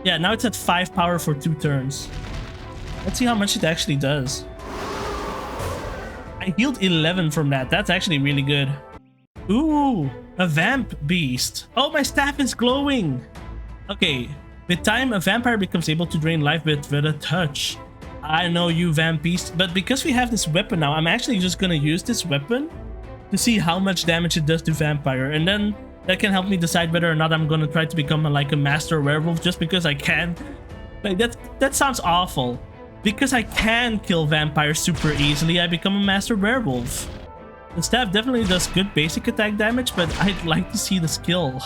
Yeah, now it's at 5 power for 2 turns. Let's see how much it actually does. I healed 11 from that. That's actually really good. Ooh, a vamp beast. Oh, my staff is glowing. Okay, with time, a vampire becomes able to drain life with a touch. I know you, vamp beast, but because we have this weapon now, I'm actually just gonna use this weapon to see how much damage it does to vampire, and then that can help me decide whether or not I'm gonna try to become like a master werewolf just because I can. Like that sounds awful. Because I can kill vampires super easily, I become a master werewolf. The staff definitely does good basic attack damage, but I'd like to see the skill.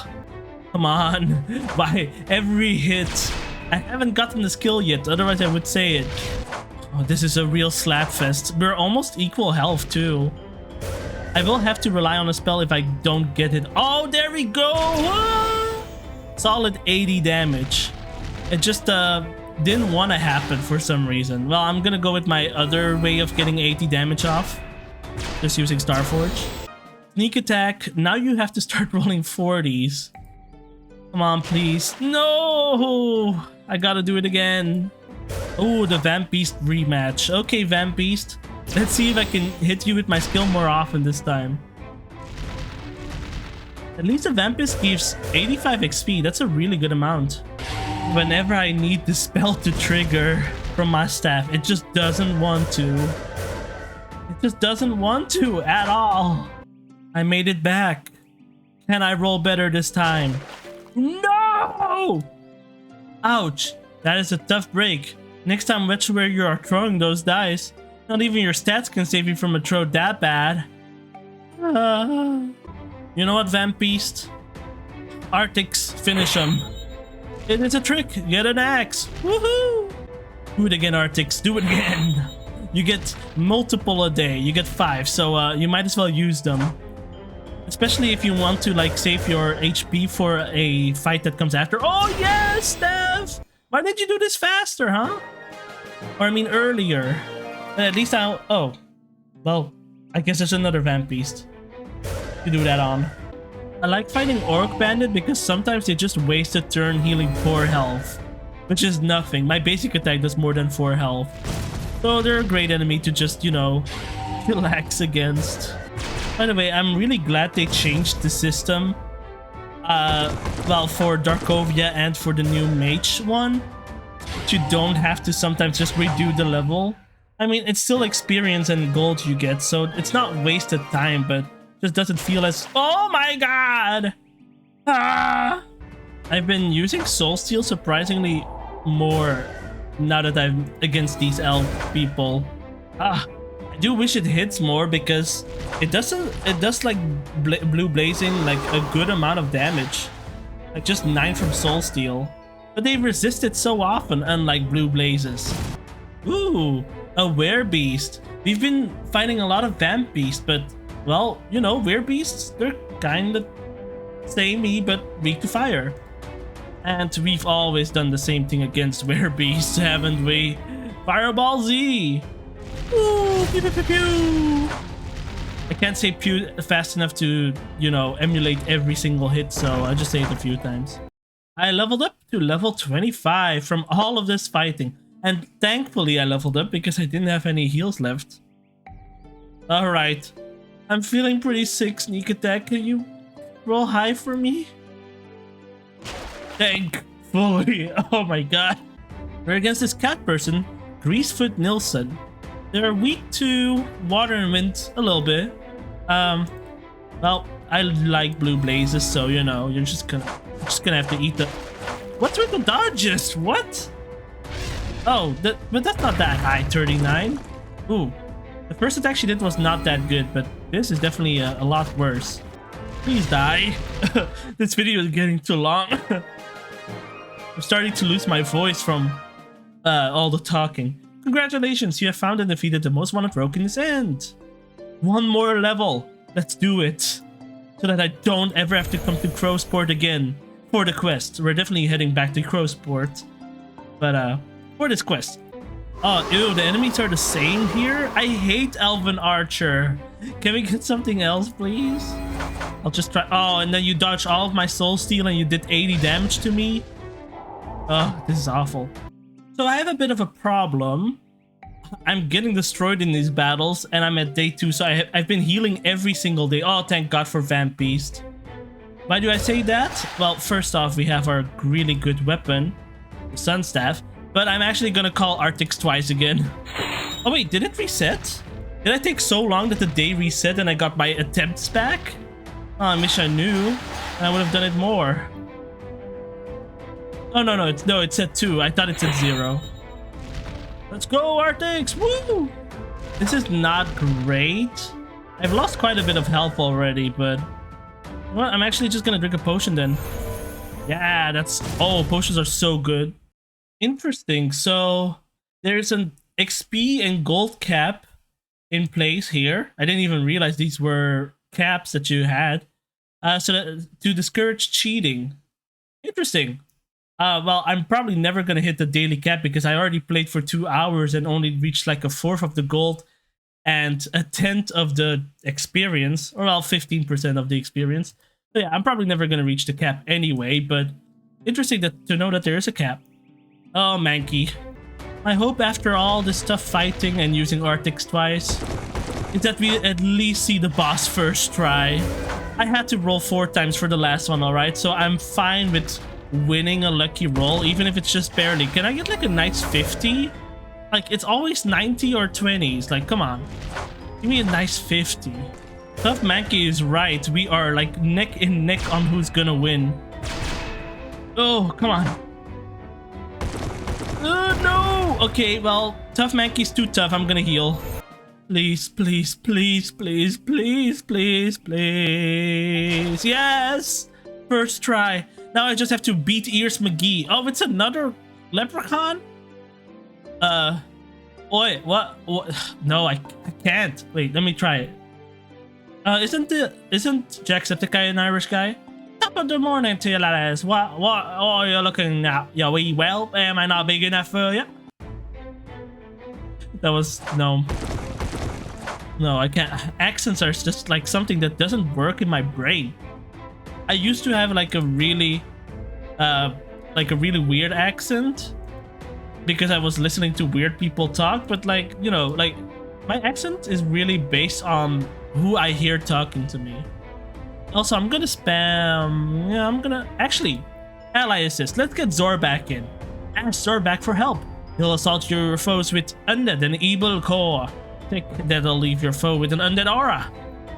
Come on, by every hit. I haven't gotten the skill yet, otherwise I would say it. Oh, this is a real slap fest. We're almost equal health too. I will have to rely on a spell if I don't get it. Oh, there we go! Ah! Solid 80 damage. It just didn't want to happen for some reason. Well, I'm gonna go with my other way of getting 80 damage off. Just using Starforge. Sneak attack. Now you have to start rolling 40s. Come on, please. No! I gotta do it again. Oh, the Vamp Beast rematch. Okay, Vamp Beast. Let's see if I can hit you with my skill more often this time. At least the Vamp Beast gives 85 XP. That's a really good amount. Whenever I need the spell to trigger from my staff, it just doesn't want to. It just doesn't want to at all. I made it back. Can I roll better this time? No! Ouch. That is a tough break. Next time, watch where you are throwing those dice. Not even your stats can save you from a throw that bad. You know what, Vamp Beast? Arctics, finish him. It is a trick. Get an axe. Woohoo! Do it again, Arctics. Do it again. You get multiple a day. You get 5, so you might as well use them. Especially if you want to like save your HP for a fight that comes after. Oh yes, Steph! Why did you do this faster, huh? Or I mean earlier. But at least I'll... Oh. Well, I guess there's another Vamp Beast to do that on. I like fighting Orc Bandit because sometimes they just waste a turn healing 4 health. Which is nothing. My basic attack does more than 4 health. So they're a great enemy to just, you know, relax against. By the way, I'm really glad they changed the system. Well, for Darkovia and for the new Mage one. You don't have to sometimes just redo the level. I mean, it's still experience and gold you get, so it's not wasted time, but just doesn't feel as... Oh my god! Ah! I've been using Soul Steal surprisingly more now that I'm against these elf people. I do wish it hits more because it does like blue blazing like a good amount of damage, like just 9 from soul steal, but they resist it so often, unlike blue blazes. Ooh, a werebeast. We've been fighting a lot of vamp beasts, but well, you know, werebeasts, they're kind of samey but weak to fire. And we've always done the same thing against werebeasts, haven't we? Fireball Z! Ooh, pew pew pew pew! I can't say pew fast enough to, you know, emulate every single hit, so I just say it a few times. I leveled up to level 25 from all of this fighting. And thankfully I leveled up because I didn't have any heals left. Alright. I'm feeling pretty sick, sneak attack. Can you roll high for me? Thankfully. Oh my god. We're against this cat person, Greasefoot Nilsson. They're weak to water and wind a little bit. Well, I like blue blazes, so you know, you're just gonna have to eat the. What's with the dodges? What? Oh, but that's not that high. 39. Ooh, the first attack she did was not that good, but this is definitely a lot worse. Please die. This video is getting too long. I'm starting to lose my voice from all the talking. Congratulations, you have found and defeated the most wanted rogue in this end. One more level. Let's do it. So that I don't ever have to come to Crowsport again for the quest. We're definitely heading back to Crowsport. But for this quest. Oh, ew, the enemies are the same here? I hate Elven Archer. Can we get something else, please? I'll just try. Oh, and then you dodged all of my soul steal and you did 80 damage to me. Oh, this is awful. So I have a bit of a problem. I'm getting destroyed in these battles and I'm at day 2, so I've been healing every single day. Oh, thank god for Vamp Beast. Why do I say that? Well, first off, we have our really good weapon, the Sun Staff, but I'm actually gonna call Arctics twice again. Oh wait, did it reset? Did I take so long that the day reset and I got my attempts back? Oh, I wish I knew. I would have done it more. Oh no, it's at 2. I thought it's at 0. Let's go, Arctics! Woo! This is not great. I've lost quite a bit of health already, but well, I'm actually just gonna drink a potion then. Yeah, that's. Oh, potions are so good. Interesting. So there's an XP and gold cap in place here. I didn't even realize these were caps that you had. To discourage cheating. Interesting. Well, I'm probably never gonna hit the daily cap because I already played for 2 hours and only reached like 1/4 of the gold and 1/10 of the experience, or well, 15% of the experience. So yeah, I'm probably never gonna reach the cap anyway, but interesting to know that there is a cap. Oh, Mankey. I hope after all this stuff fighting and using Arctics twice, is that we at least see the boss first try. I had to roll 4 times for the last one, alright? So I'm fine with winning a lucky roll, even if it's just barely. Can I get like a nice 50? Like, it's always 90 or 20s. Like, come on. Give me a nice 50. Tough Mankey is right. We are like neck and neck on who's gonna win. Oh, come on. No! Okay, well, Tough Mankey's too tough. I'm gonna heal. Please, please, please, please, please, please, please. Yes! First try. Now I just have to beat Ears McGee. Oh, it's another leprechaun? Oi, what? No, I can't. Wait, let me try it. Isn't Jacksepticeye an Irish guy? Top of the morning to you, lads. What are you looking at? You wee whelp? Am I not big enough for you? That was, no, I can't. Accents are just like something that doesn't work in my brain. I used to have like a really weird accent because I was listening to weird people talk, but like, you know, like my accent is really based on who I hear talking to me. Also, I'm gonna spam. Yeah, I'm gonna actually ally assist. Let's get Zorbak in. Ask Zorbak for help. He'll assault your foes with undead and evil core. That'll leave your foe with an undead aura.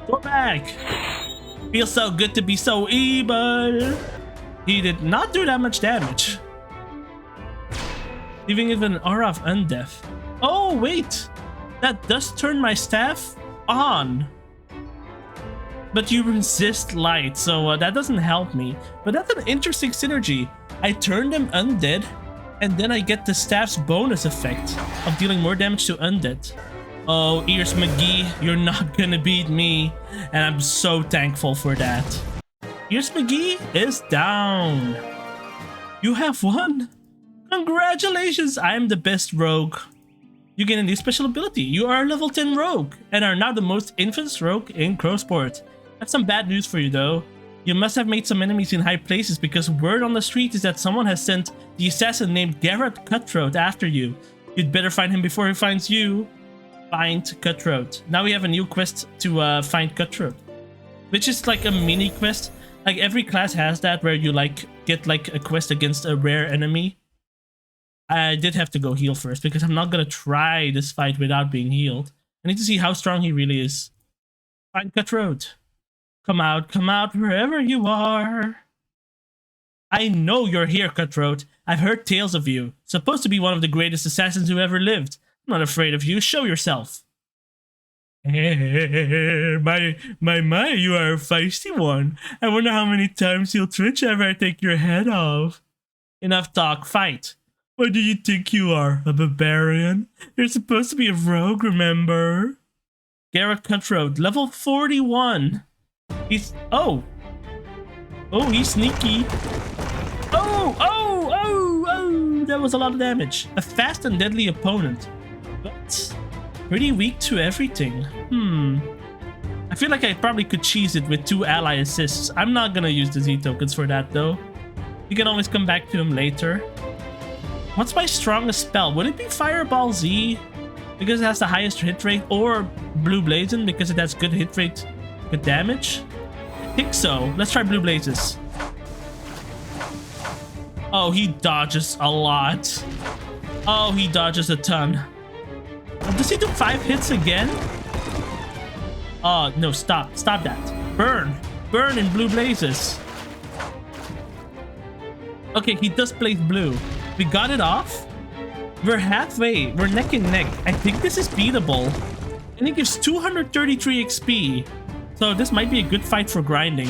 Zorbak. Feels so good to be so evil. He did not do that much damage. leaving it with an aura of undeath. Oh, wait! That does turn my staff on. But you resist light, so that doesn't help me. But that's an interesting synergy. I turn them undead, and then I get the staff's bonus effect of dealing more damage to undead. Oh, Ears McGee, you're not gonna beat me, and I'm so thankful for that. Ears McGee is down. You have won. Congratulations, I am the best rogue. You gain a new special ability. You are a level 10 rogue, and are now the most infamous rogue in Crowsport. I have some bad news for you though. You must have made some enemies in high places because word on the street is that someone has sent the assassin named Garrett Cutthroat after you. You'd better find him before he finds you. Find Cutthroat. Now we have a new quest to find Cutthroat, which is like a mini quest. Like every class has that where you like get like a quest against a rare enemy. I did have to go heal first because I'm not gonna try this fight without being healed. I need to see how strong he really is. Find Cutthroat. Come out, wherever you are. I know you're here, Cutthroat. I've heard tales of you. Supposed to be one of the greatest assassins who ever lived. I'm not afraid of you. Show yourself. My, you are a feisty one. I wonder how many times you'll twitch after I take your head off. Enough talk, fight. What do you think you are, a barbarian? You're supposed to be a rogue, remember? Garrett Cutthroat, level 41. He's... Oh, he's sneaky. Oh, that was a lot of damage. A fast and deadly opponent, but pretty weak to everything. I feel like I probably could cheese it with 2 ally assists. I'm not gonna use the Z tokens for that though. You can always come back to him later. What's my strongest spell? Would it be Fireball Z? Because it has the highest hit rate, or Blue Blazon because it has good hit rate, good damage? I think so. Let's try Blue Blazes. Oh, he dodges a lot. Oh, he dodges a ton. Does he do 5 hits again? Oh, no, stop that. Burn in Blue Blazes. Okay, he does blaze blue. We got it off. We're halfway. We're neck and neck. I think this is beatable. And it gives 233 XP. So this might be a good fight for grinding.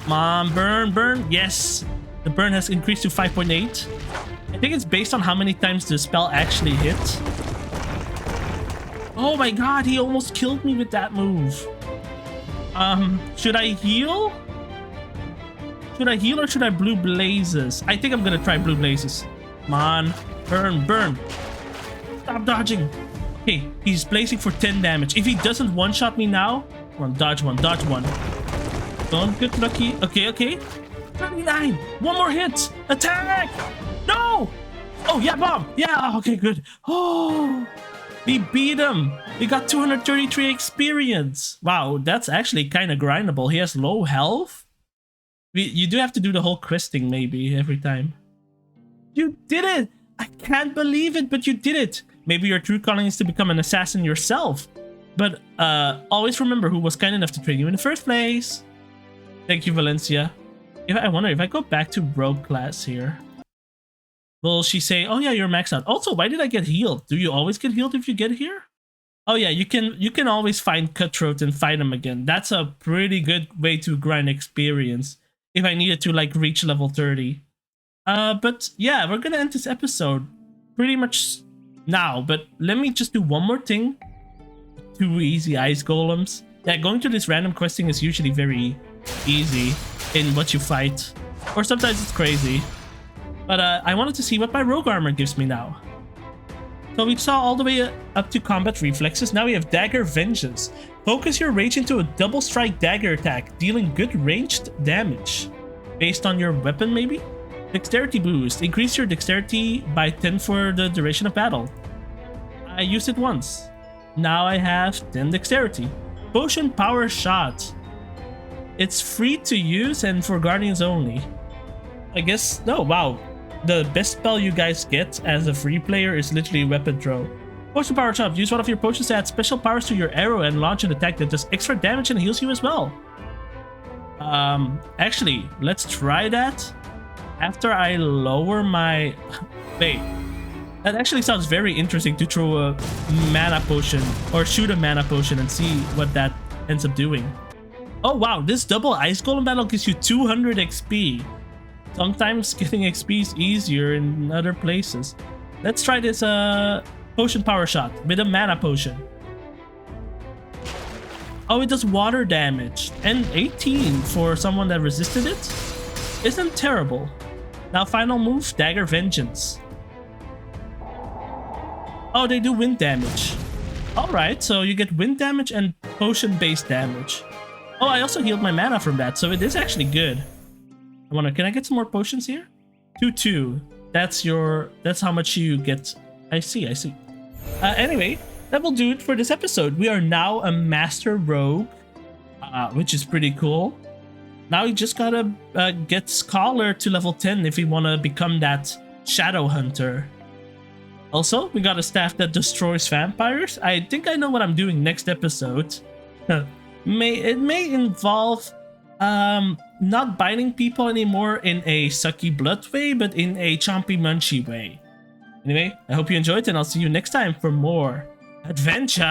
Come on, burn. Yes. The burn has increased to 5.8. I think it's based on how many times the spell actually hits. Oh my god, he almost killed me with that move. Should I heal? Should I heal or should I Blue Blazes? I think I'm gonna try Blue Blazes. Come on. Burn. Stop dodging. Okay, he's blazing for 10 damage. If he doesn't one-shot me now... Come on, dodge one. Don't get lucky. Okay. 39. One more hit. Attack! No! Oh, yeah, bomb. Yeah, okay, good. Oh, we beat him. We got 233 experience. Wow, that's actually kind of grindable. He has low health. You do have to do the whole questing maybe every time. You did it! I can't believe it, but you did it. Maybe your true calling is to become an assassin yourself. But always remember who was kind enough to train you in the first place. Thank you, Valencia. I wonder if I go back to rogue class here. Will she say, oh yeah, you're maxed out. Also, why did I get healed? Do you always get healed if you get here? Oh yeah, you can always find Cutthroat and fight him again. That's a pretty good way to grind experience. If I needed to like reach level 30. But yeah, we're gonna end this episode pretty much now. But let me just do one more thing. 2 easy ice golems. Yeah, going to this random questing is usually very easy in what you fight. Or sometimes it's crazy. But I wanted to see what my rogue armor gives me now. So we saw all the way up to combat reflexes. Now we have Dagger Vengeance. Focus your rage into a double strike dagger attack, dealing good ranged damage. Based on your weapon, maybe? Dexterity boost. Increase your dexterity by 10 for the duration of battle. I used it once. Now I have 10 dexterity. Potion Power Shot. It's free to use and for guardians only. I guess, no, wow. The best spell you guys get as a free player is literally Weapon Throw. Potion Power Shot. Use one of your potions to add special powers to your arrow and launch an attack that does extra damage and heals you as well. Actually, let's try that after I lower my... Wait, that actually sounds very interesting to throw a mana potion or shoot a mana potion and see what that ends up doing. Oh wow, this double ice golem battle gives you 200 XP. Sometimes getting XP is easier in other places. Let's try this potion power shot with a mana potion. Oh, it does water damage and 18 for someone that resisted it. Isn't terrible. Now final move, Dagger Vengeance. Oh, they do wind damage. Alright, so you get wind damage and potion based damage. Oh, I also healed my mana from that, so it is actually good. Can I get some more potions here? 2-2. That's how much you get. I see. Anyway, that will do it for this episode. We are now a master rogue, which is pretty cool. Now you just gotta get Scholar to level 10 if you want to become that Shadow Hunter. Also, we got a staff that destroys vampires. I think I know what I'm doing next episode. It may involve not biting people anymore in a sucky blood way, but in a chompy munchy way. Anyway, I hope you enjoyed, and I'll see you next time for more adventure.